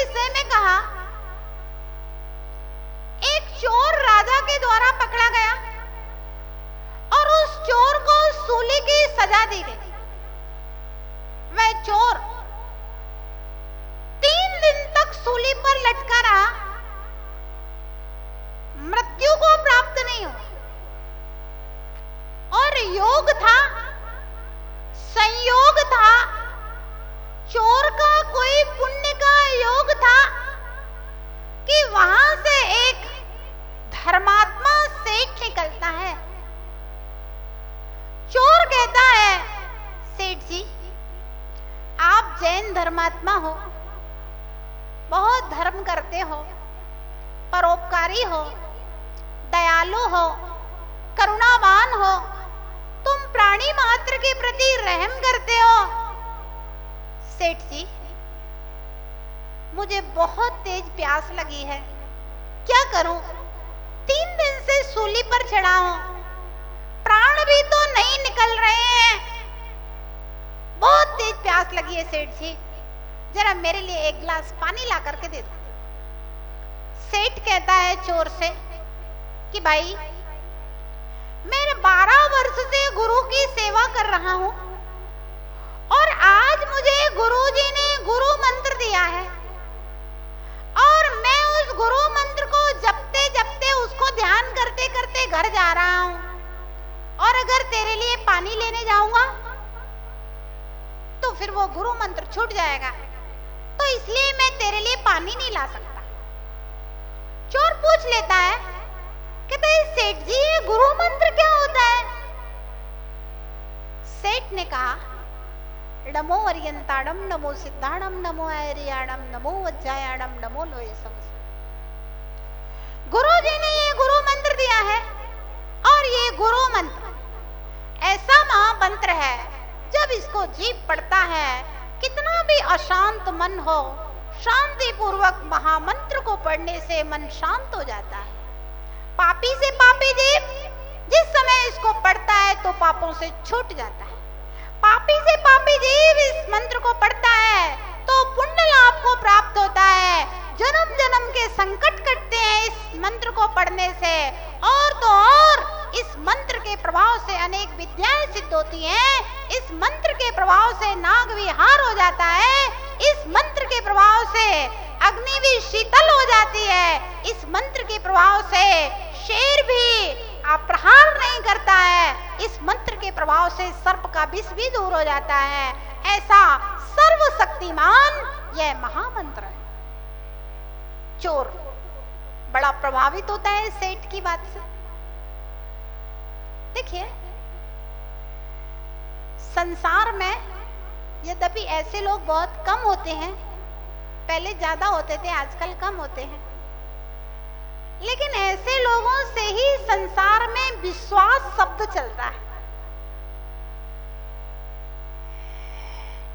विषय में कहा, एक चोर राजा के द्वारा पकड़ा गया और उस चोर को सूली की सजा दी गई। वह चोर 3 दिन तक सूली पर लटका रहा, मृत्यु को प्राप्त नहीं हुआ। और योग था, संयोग था, चोर का कोई पुण्य का योग था कि वहां से एक धर्मात्मा सेठ निकलता है। चोर कहता है, सेठ जी आप जैन धर्मात्मा हो, बहुत धर्म करते हो, परोपकारी हो, दयालु हो, करुणावान हो, तुम प्राणी मात्र के प्रति रहम करते हो। सेठ जी मुझे बहुत तेज प्यास लगी है, क्या करूं? 3 दिन से सूली पर चढ़ा हूं, प्राण भी तो नहीं निकल रहे हैं, बहुत तेज प्यास लगी है सेठ जी, जरा मेरे लिए एक गिलास पानी ला करके दे दो। सेठ कहता है चोर से कि भाई मैं 12 वर्ष से गुरु की सेवा कर रहा हूं और आज मुझे गुरुजी ने गुरु मंत्र दिया है और मैं उस गुरु मंत्र को जपते जपते उसको ध्यान करते करते घर जा रहा हूं, और अगर तेरे लिए पानी लेने जाऊंगा तो फिर वो गुरु मंत्र छूट जाएगा, तो इसलिए मैं तेरे लिए पानी नहीं ला सकता। चोर पूछ लेता है, कहता है सेठ जी ये गुरु मंत्र क्या होता है? सेठ ने कहा, नमो अर्यंताड़म, नमो सिद्धाणम, नमो आर्याणम, नमो वज्जायाणम, नमो लोये समस्त। गुरु जी ने ये गुरु मंत्र दिया है और ये गुरु मंत्र ऐसा महामंत्र है, जब इसको जीव पढ़ता है, कितना भी अशांत मन हो, शांति पूर्वक महामंत्र को पढ़ने से मन शांत हो जाता है। पापी से पापी जीव जिस समय इसको पढ़ता है तो पापों से छूट जाता है। पापी से पापी जीव इस मंत्र को पढ़ता है तो पुण्य लाभ को प्राप्त होता है। जन्म जन्म के संकट कटते हैं इस मंत्र को पढ़ने से, और तो और इस मंत्र के प्रभाव से अनेक विद्याएं सिद्ध होती हैं। इस मंत्र के प्रभाव से नाग विहार हो जाता है, इस मंत्र के प्रभाव से अग्नि भी शीतल हो जाती है, इस मंत्र के प्रभाव से शेर भी प्रहार नहीं करता है, इस मंत्र के प्रभाव से सर्प का विष भी दूर हो जाता है। ऐसा सर्वशक्तिमान यह महामंत्र है। चोर बड़ा प्रभावित होता है सेठ की बात से। देखिए संसार में यद्यपि ऐसे लोग बहुत कम होते हैं, पहले ज्यादा होते थे, आजकल कम होते हैं, लेकिन ऐसे लोगों से ही संसार में विश्वास शब्द चलता है।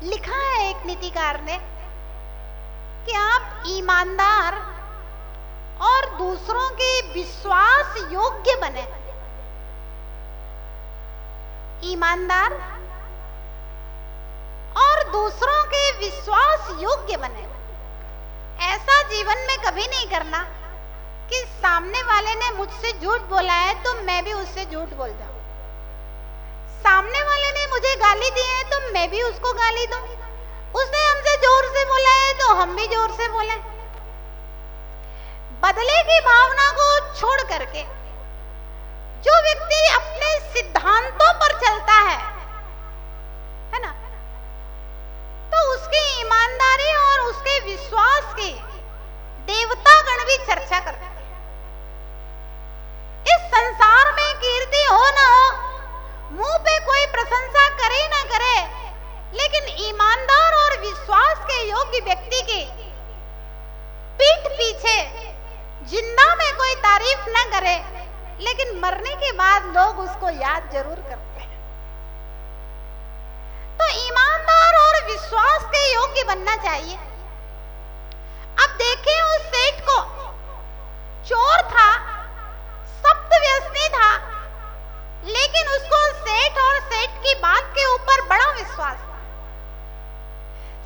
लिखा है एक नीतिकार ने कि आप ईमानदार और दूसरों के विश्वास योग्य बने। ईमानदार और दूसरों के विश्वास योग्य बने। ऐसा जीवन में कभी नहीं करना कि सामने वाले ने मुझसे झूठ बोला है तो मैं भी उससे झूठ बोल जाऊं, सामने वाले ने मुझे गाली दी है तो मैं भी उसको गाली दूं, उसने हमसे जोर से बोला है तो हम भी जोर से बोले। बदले की भावना को छोड़ करके जो व्यक्ति अपने सिद्धांतों पर चलता है ना, तो उसकी ईमानदारी और उसके विश्वास की देवता गण भी चर्चा करते हैं। इस संसार में कीर्ति हो ना हो, मुंह पे कोई प्रशंसा करे ना करे, लेकिन ईमानदार और विश्वास के योग्य व्यक्ति की पीठ पीछे जिंदा में कोई तारीफ ना करे, लेकिन मरने के बाद लोग उसको याद जरूर करते हैं। तो ईमानदार और विश्वास के योग्य बनना चाहिए। अब देखें उस सेठ को, चोर था, सप्त व्यसनी था, लेकिन उसको सेठ और सेठ की बात के ऊपर बड़ा विश्वास था।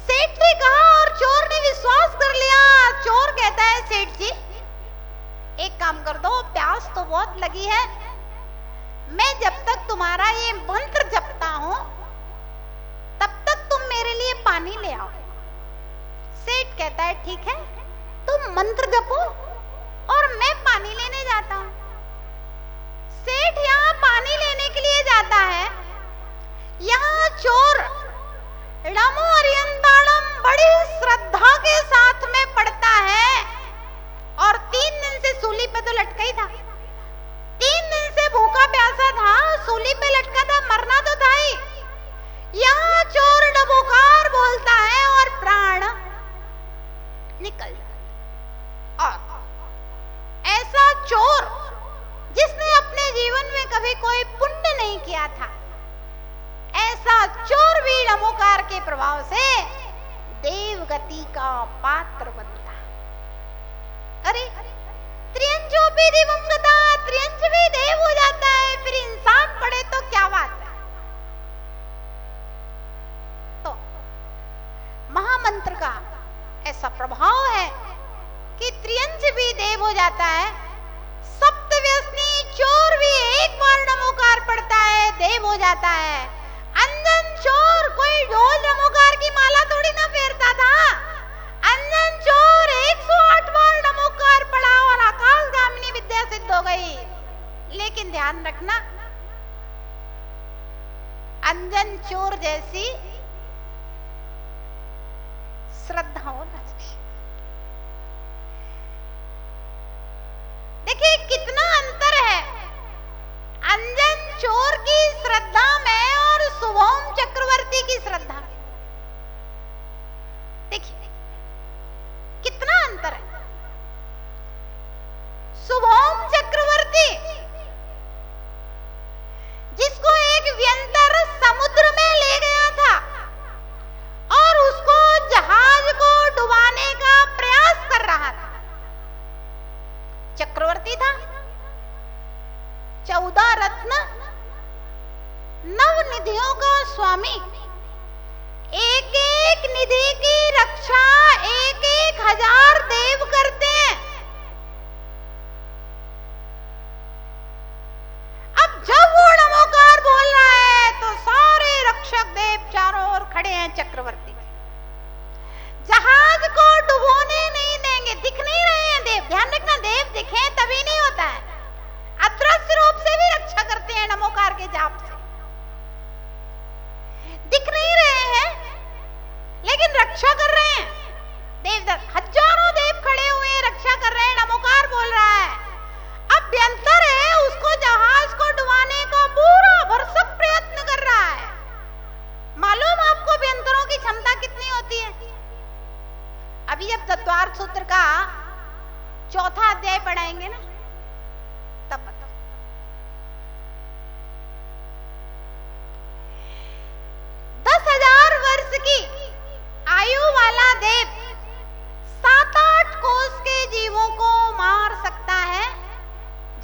सेठ ने कहा और चोर ने विश्वास कर लिया। चोर कहता है सेठ जी एक काम कर दो, प्यास तो बहुत लगी है, मैं जब तक तुम्हारा ये मंत्र जपता हूं तब तक तुम मेरे लिए पानी ले आओ। सेठ कहता है ठीक है, तुम मंत्र जपो और मैं पानी लेने जाता हूं। सेठ यहाँ पानी लेने के लिए जाता है, यहाँ चोर ड़मो अरियंताड़म बड़ी श्रद्धा के साथ में पढ़ता है और 3 दिन से सूली पे तो लटका ही था, 3 दिन से भूखा प्यासा था, सूली पे लटका था, मरना तो था ही। यहाँ चोर डबोकार बोलता है और प्राण निकल जाता। और ऐसा चोर जिसने अपने जीवन में कभी कोई पुण्य नहीं किया था, ऐसा चोर भी नमोकार के प्रभाव से देवगति का पात्र बनता। अरे त्रियंजो भी दिवंगता, त्रियंज भी देव हो जाता है, फिर इंसान पड़े तो क्या बात है। तो महामंत्र का ऐसा प्रभाव है कि त्रियंज भी देव हो जाता है, सप्तव्यसनी चोर भी एक बार नमोकार पढ़ता है देव हो जाता है। अंजन चोर कोई रोज नमोकार की माला थोड़ी ना फेरता था, अंजन चोर 108 बार नमोकार पढ़ा और आकाशगामिनी विद्या सिद्ध हो गई। लेकिन ध्यान रखना, अंजन चोर जैसी श्रद्धा होना चाहिए। देखिए कितना अंतर है अंजन चोर की श्रद्धा में और शुभम चक्रवर्ती की श्रद्धा में। देखिए कितना अंतर है। शुभम चक्रवर्ती जिसको एक व्यंतर समुद्र में ले गया था और उसको जहाज को डुबाने का प्रयास कर रहा था, चक्रवर्ती था, 14 रत्न 9 निधियों का स्वामी, एक एक निधि की रक्षा 1,000 देव करते हैं। अब जब वो नमोकार बोल रहा है तो सारे रक्षक देव चारों ओर खड़े हैं चक्रवर्ती के, जहाज को डुबोने नहीं देंगे। दिख नहीं रहे हैं देव, ध्यान रखना, देव दिखे तभी नहीं होता है, अदृश्य रूप से भी रक्षा करते हैं नमोकार के जाप से। दिख नहीं रहे हैं लेकिन रक्षा कर रहे हैं देवदत्त, हजारों देव खड़े हुए रक्षा कर रहे हैं, नमोकार बोल रहा है। अब व्यंतर है, उसको जहाज को डुबाने का पूरा भरसक प्रयत्न कर रहा है। मालूम आपको व्यंतरों की क्षमता कितनी होती है? अभी जब तत्वार्थ सूत्र का 4था अध्याय पढ़ाएंगे ना तब बताओ। 10,000 वर्ष की आयु वाला देव 7-8 कोस के जीवों को मार सकता है,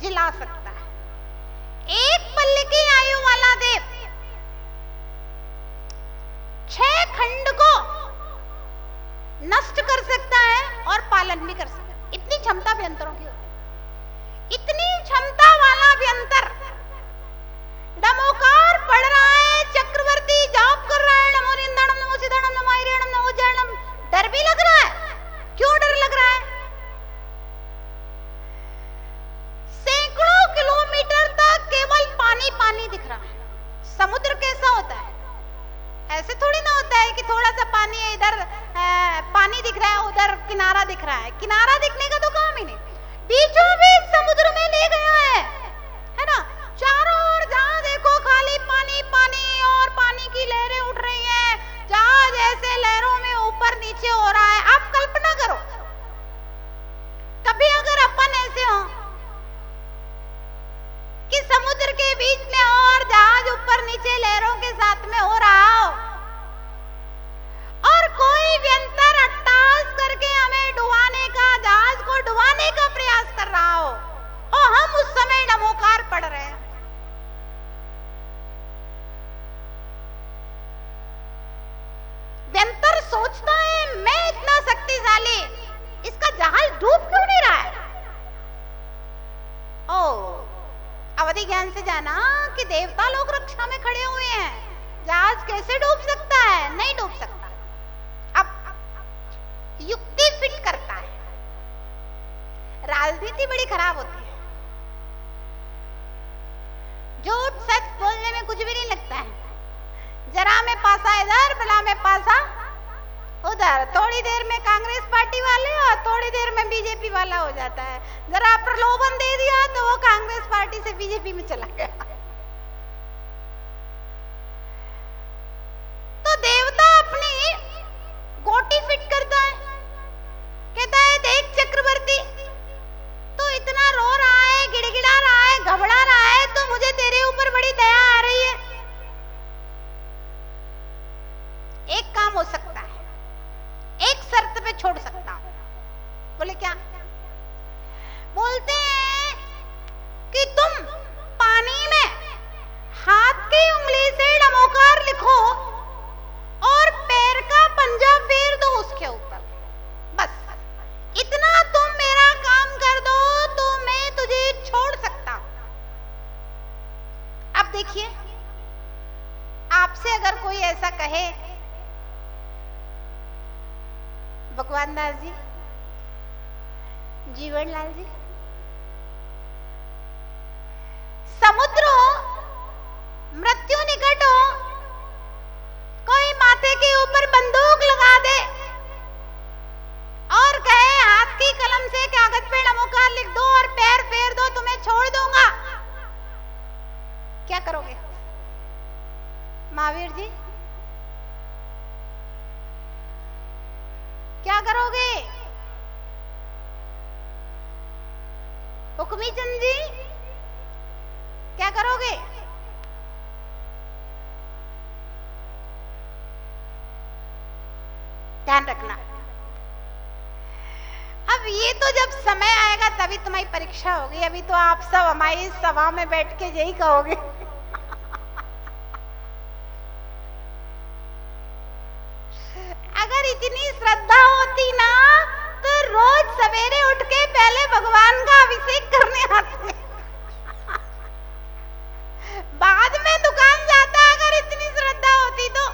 जिला सकता है। एक पल्ले की आयु वाला देव 6 खंड को नष्ट कर सकता है और पालन भी कर सकता है। इतनी क्षमता व्यंतरों की होती है। इतनी क्षमता वाला व्यंतर नमोकार पढ़ रहा है, चक्रवर्ती जाप कर रहा है, नमो रिंदाणम नमो सिद्धाणम नमो आयरणम नमो जरणम। डर भी लग रहा है, क्यों डर लग रहा है? सैकड़ों किलोमीटर तक केवल पानी पानी दिख रहा है। समुद्र कैसा होता है? ऐसे थोड़ी ना होता है कि थोड़ा सा पानी है, इधर पानी दिख रहा है, उधर किनारा दिख रहा है। किनारा दिखने का तो काम ही नहीं, बीचों बीच समुद्र में ले गया है ना। चारों ओर जहां देखो खाली पानी पानी और पानी की लहरें उठ रही हैं, जहाज ऐसे लहरों में ऊपर नीचे हो रहा है। आप कल्पना करो कभी अगर अपन ऐसे हो कि समुद्र के बीच में और जहाज ऊपर नीचे लहरों के साथ में हो रहा हो और कोई व्यंतर अट्टहास करके हमें डुबाने का, जहाज को डुबाने का प्रयास कर रहा हो और हम उस समय नमोकार पढ़ रहे हैं। व्यंतर सोचता है मैं इतना शक्तिशाली, इसका जहाज डूब क्यों नहीं रहा है? ओ, अवधि ज्ञान से जाना कि देवता लोग रक्षा में खड़े हुए हैं, जहाज कैसे डूब सकता है? नहीं डूब सकता। अब युक्ति फिट करता है। राजनीति बड़ी खराब होती है, झूठ सच बोलने में कुछ भी नहीं लगता है। जरा में पासा इधर, भला में पासा उधर, थोड़ी देर में कांग्रेस पार्टी वाले और थोड़ी देर में बीजेपी वाला हो जाता है। जरा प्रलोभन दे दिया तो वो कांग्रेस पार्टी से बीजेपी में चला गया। तो देवता अपनी गोटी फिट करता है, कहता है देख चक्रवर्ती, तो इतना रो रहा है, गिड़गिड़ा रहा है, घबरा रहा है, तो मुझे तेरे ऊपर बड़ी दया आ रही है। एक काम हो सकता है, एक शर्त पे छोड़ सकता हूं। बोले क्या? बोलते हैं कि तुम पानी में हाथ की उंगली से नमोकार लिखो और पैर का पंजा फेर दो उसके ऊपर, बस इतना तुम मेरा काम कर दो तो मैं तुझे छोड़ सकता हूं। अब देखिए, आपसे अगर कोई ऐसा कहे, भगवान दास जी, जीवन लाल जी, समुद्र हो, मृत्यु निकट हो, कोई माथे के ऊपर बंदूक लगा दे और कहे हाथ की कलम से कागज पे नमोकार लिख दो और पैर फेर दो, तुम्हें छोड़ दूंगा, क्या करोगे? महावीर जी क्या करोगे? हुक्मी चंद जी क्या करोगे? ध्यान रखना। अब ये तो जब समय आएगा तभी तुम्हारी परीक्षा होगी, अभी तो आप सब हमारी सभा में बैठ के यही कहोगे। अगर इतनी श्रद्धा होती ना तो रोज सवेरे उठ के पहले भगवान का अभिषेक करने आते, बाद में दुकान जाता। अगर इतनी श्रद्धा होती तो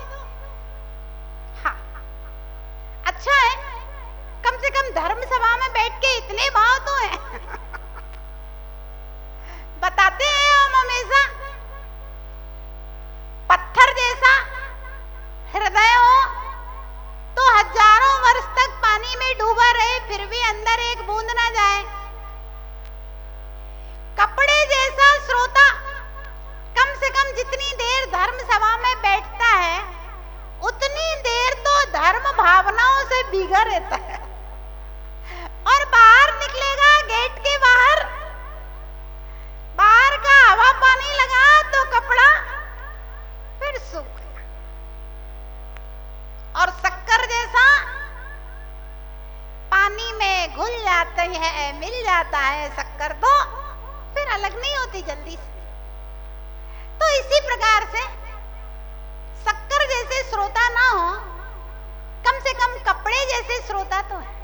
हाँ, अच्छा है, कम से कम धर्म सभा में बैठ के इतने भाव तो है। बताते हैं हम हमेशा, पत्थर जैसा हृदय हो तो हजारों वर्ष तक पानी में डूबा रहे फिर भी अंदर एक बूंद ना जाए। कपड़े जैसा श्रोता कम से कम जितनी देर धर्म सभा में बैठता है उतनी देर तो धर्म भावनाओं से भीगा रहता है, और बाहर निकलेगा गेट के बाहर, बाहर का हवा पानी लगा तो कपड़ा फिर सूख गया। और शक्कर जैसा पानी में घुल जाते हैं, मिल जाता है शक्कर, तो फिर अलग नहीं होती जल्दी से। तो इसी प्रकार से शक्कर जैसे श्रोता ना हो, कम से कम कपड़े जैसे श्रोता तो है।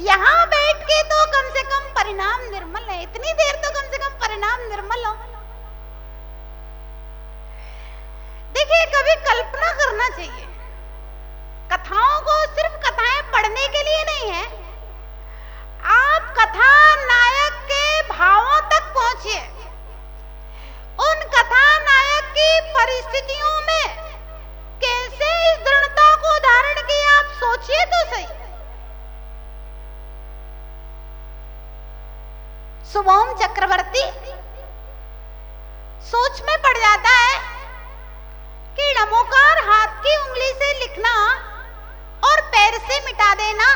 यहां बैठ के तो कम से कम परिणाम निर्मल है, इतनी देर तो कम से कम परिणाम निर्मल हो। देखिए, कभी कल्पना करना चाहिए, कथाओं को सिर्फ कथाएं पढ़ने के लिए नहीं है, आप कथा नायक के भावों तक पहुंचिए, उन कथा नायक की परिस्थितियों में कैसे इस दृढ़ता को धारण किया, आप सोचिए तो सही। शुभम चक्रवर्ती सोच में पड़ जाता है कि नमोकार हाथ की उंगली से लिखना और पैर से मिटा देना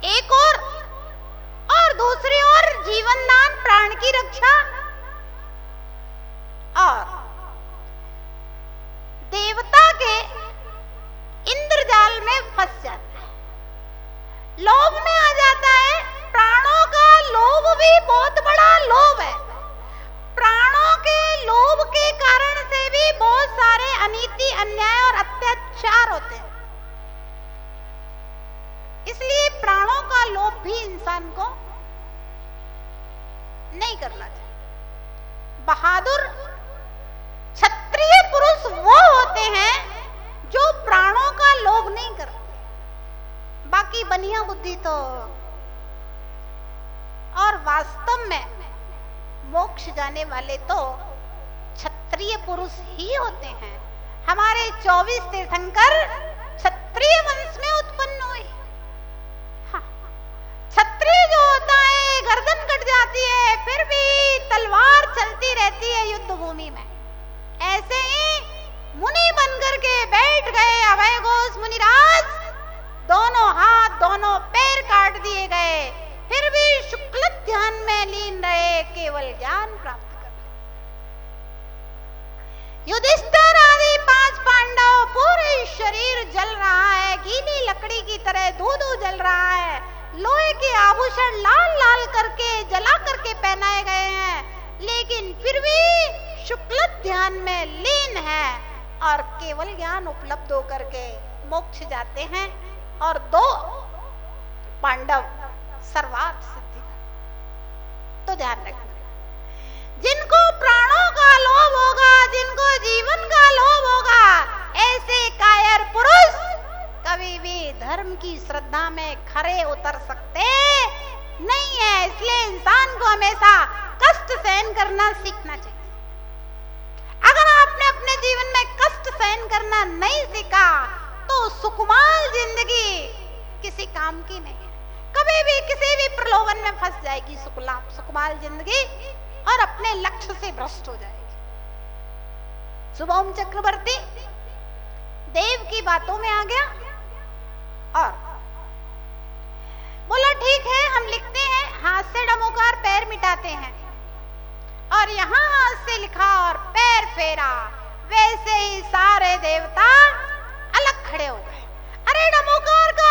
एक और दूसरी ओर जीवन दान, प्राण की रक्षा, और देवता के इंद्रजाल में फंस जाता है, लोभ में आ जाता है। प्राणों का लोभ भी बहुत बड़ा लोभ है, प्राणों के लोभ के कारण से भी बहुत सारे अनीति, अन्याय और अत्याचार होते हैं। बुद्धि तो। और वास्तव में मोक्ष जाने वाले तो क्षत्रिय पुरुष ही होते हैं। हमारे 24 तीर्थंकर क्षत्रिय वंश में उत्पन्न हुए। हाँ, क्षत्रिय जो होता है गर्दन कट जाती है फिर भी तलवार चलती रहती है युद्ध भूमि में। ऐसे ही मुनि बनकर के बैठ गए अभय घोष मुनिराज, दोनों हाथ दोनों पैर काट दिए गए, फिर भी शुक्ल ध्यान में लीन रहे, केवल ज्ञान प्राप्त कर रहे। युधिष्ठिर आदि 5 पांडव, पूरे शरीर जल रहा है, गीली लकड़ी की तरह धू-धू जल रहा है, लोहे के आभूषण लाल लाल करके जला करके पहनाए गए हैं, लेकिन फिर भी शुक्ल ध्यान में लीन है और केवल ज्ञान उपलब्ध होकर के मोक्ष जाते हैं। और 2 पांडव सर्वार्थ सिद्धि। तो ध्यान रखना, जिनको प्राणों का लोभ होगा, जिनको जीवन का लोभ होगा, ऐसे कायर पुरुष कभी भी धर्म की श्रद्धा में खरे उतर सकते नहीं है। इसलिए इंसान को हमेशा कष्ट सहन करना सीखना चाहिए। अगर आपने अपने जीवन में कष्ट सहन करना नहीं सीखा तो सुकुमार जिंदगी किसी काम की नहीं है। कभी भी किसी भी प्रलोभन में फंस जाएगी सुकुमार जिंदगी और अपने लक्ष्य से भ्रष्ट हो जाएगी। शुभम चक्रवर्ती देव की बातों में आ गया और बोला ठीक है, हम लिखते हैं, हाथ से डमोकार पैर मिटाते हैं। और यहाँ हाथ से लिखा और पैर फेरा, वैसे ही सारे देवता अलग खड़े हो गए। अरे डमोकार का